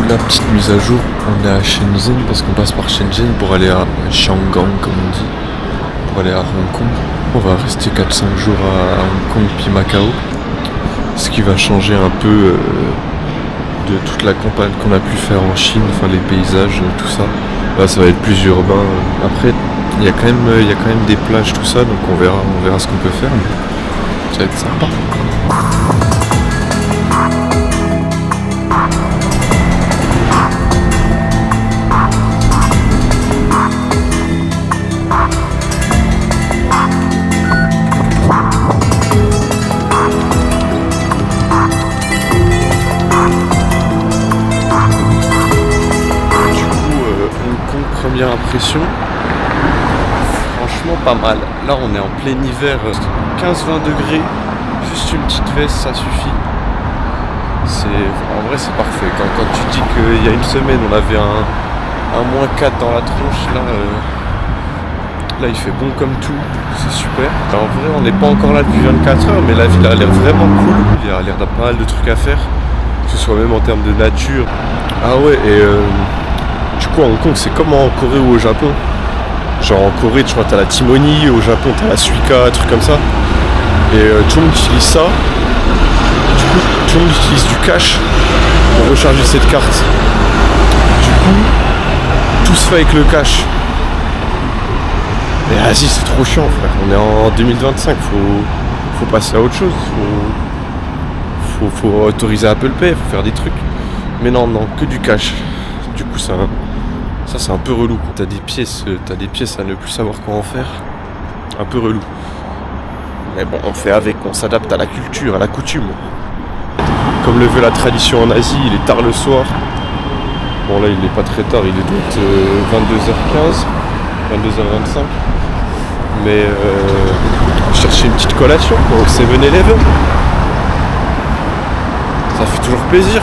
La petite mise à jour, on est à Shenzhen parce qu'on passe par Shenzhen pour aller à Shanghai comme on dit, pour aller à Hong Kong. On va rester 4-5 jours à Hong Kong puis Macao, ce qui va changer un peu de toute la campagne qu'on a pu faire en Chine, enfin les paysages, tout ça. Là ça va être plus urbain. Après il y a quand même des plages, tout ça, donc on verra ce qu'on peut faire, mais ça va être sympa. Première impression, franchement pas mal. Là on est en plein hiver, 15-20 degrés, juste une petite veste ça suffit. En vrai c'est parfait. Quand tu dis qu'il y a une semaine on avait un -4 dans la tronche, là il fait bon comme tout, c'est super. En vrai on n'est pas encore là depuis 24 heures, mais la ville a l'air vraiment cool. Il y a l'air d'avoir pas mal de trucs à faire, que ce soit même en termes de nature. Ah ouais, et du coup, à Hong Kong, c'est comme en Corée ou au Japon. Genre en Corée, tu vois, t'as la Timoni, au Japon, t'as la Suica, un truc comme ça. Et tout le monde utilise ça. Du coup, tout le monde utilise du cash pour recharger cette carte. Du coup, tout se fait avec le cash. Et vas-y, c'est trop chiant, frère. On est en 2025, faut passer à autre chose. Faut autoriser Apple Pay, faut faire des trucs. Mais non, que du cash. Du coup, ça c'est un peu relou. T'as des pièces à ne plus savoir quoi en faire. Un peu relou. Mais bon, on fait avec, on s'adapte à la culture, à la coutume. Comme le veut la tradition en Asie, il est tard le soir. Bon là, il est pas très tard, il est donc 22h15, 22h25. Mais on cherchait une petite collation au 7-Eleven. Ça fait toujours plaisir.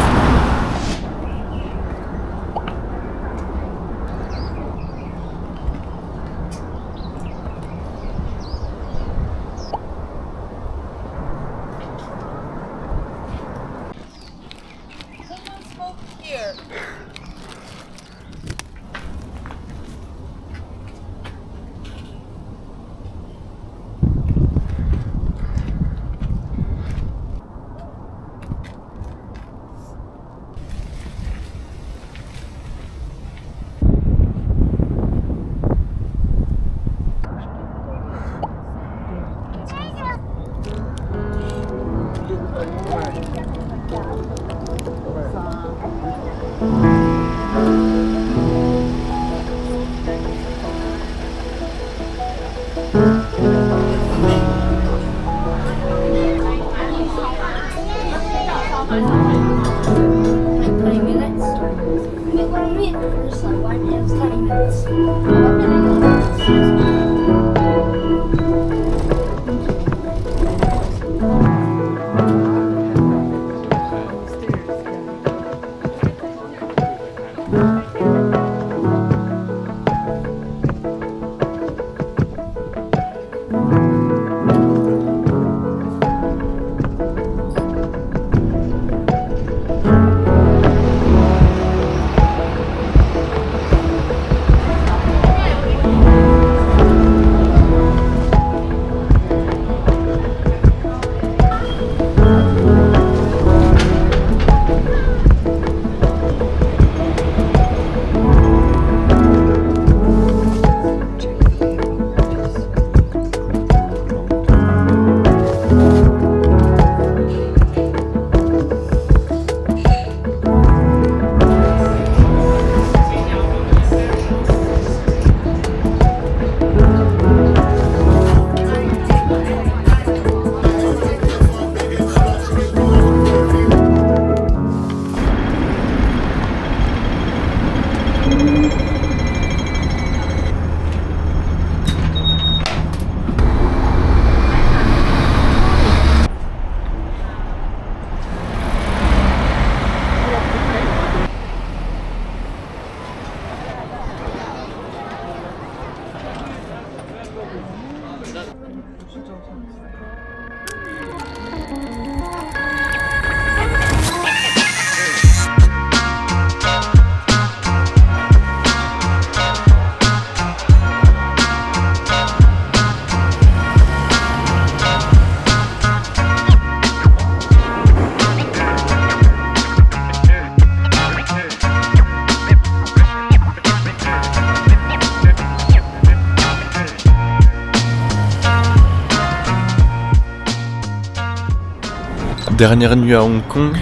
Dernière nuit à Hong Kong.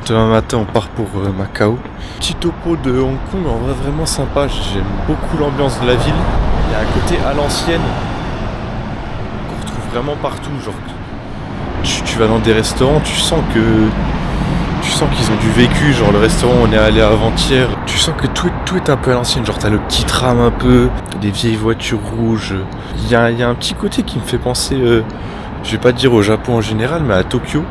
Demain matin on part pour Macao. Petit topo de Hong Kong, en vrai vraiment sympa. J'aime beaucoup l'ambiance de la ville. Il y a un côté à l'ancienne qu'on retrouve vraiment partout. Genre tu vas dans des restaurants, tu sens qu'ils ont du vécu. Genre le restaurant où on est allé avant-hier, tu sens que tout est un peu à l'ancienne. Genre t'as le petit tram un peu, des vieilles voitures rouges. Il y a un petit côté qui me fait penser, je vais pas dire au Japon en général, mais à Tokyo.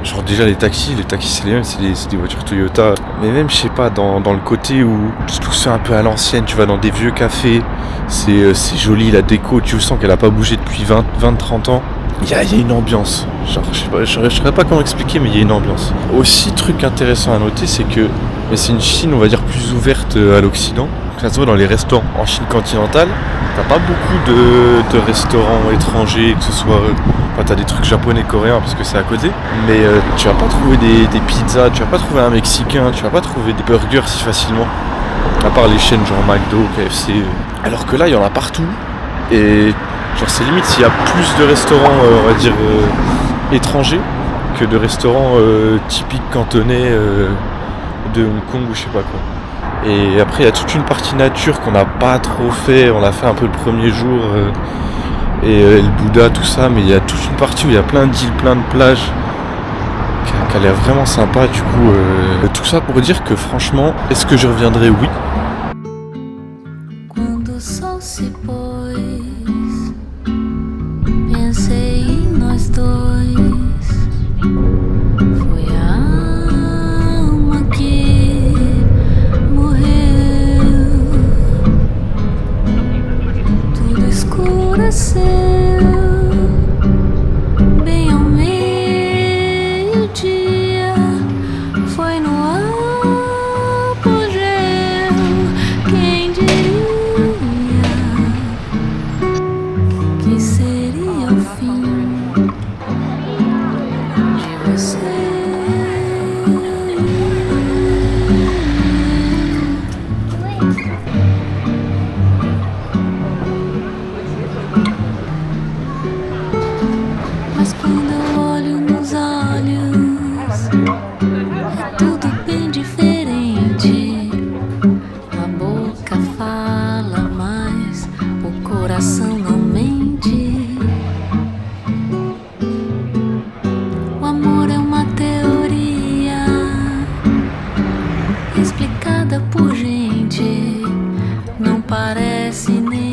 Genre déjà les taxis c'est les mêmes, c'est des voitures Toyota. Mais même je sais pas, dans le côté où tout se fait un peu à l'ancienne, tu vas dans des vieux cafés, c'est joli, la déco, tu sens qu'elle a pas bougé depuis 20-30 ans. Il y a une ambiance, genre je saurais pas comment expliquer, mais il y a une ambiance. Aussi truc intéressant à noter, c'est que c'est une Chine on va dire plus ouverte à l'Occident. Ça se voit dans les restaurants. En Chine continentale, t'as pas beaucoup de restaurants étrangers, que ce soit... Enfin, t'as des trucs japonais, coréens, parce que c'est à côté. Mais tu vas pas trouver des pizzas, tu vas pas trouver un mexicain, tu vas pas trouver des burgers si facilement. À part les chaînes genre McDo, KFC. Alors que là, il y en a partout. Et genre c'est limite s'il y a plus de restaurants, on va dire, étrangers, que de restaurants typiques cantonais de Hong Kong ou je sais pas quoi. Et après il y a toute une partie nature qu'on n'a pas trop fait, on l'a fait un peu le premier jour et le Bouddha tout ça, mais il y a toute une partie où il y a plein d'îles, plein de plages qui a l'air vraiment sympa. Du coup tout ça pour dire que franchement, est-ce que je reviendrai? Oui. Quando o sol se pôs, pensei em nós dois. Foi a alma que morreu. Tudo escureceu, bem ao meio-dia. Foi no apogeu. Quem diria que seria o fim de você? Mas quando eu olho nos olhos, é tudo bem diferente. A boca fala, mas o coração não mente. O amor é uma teoria explicada por gente, não parece nem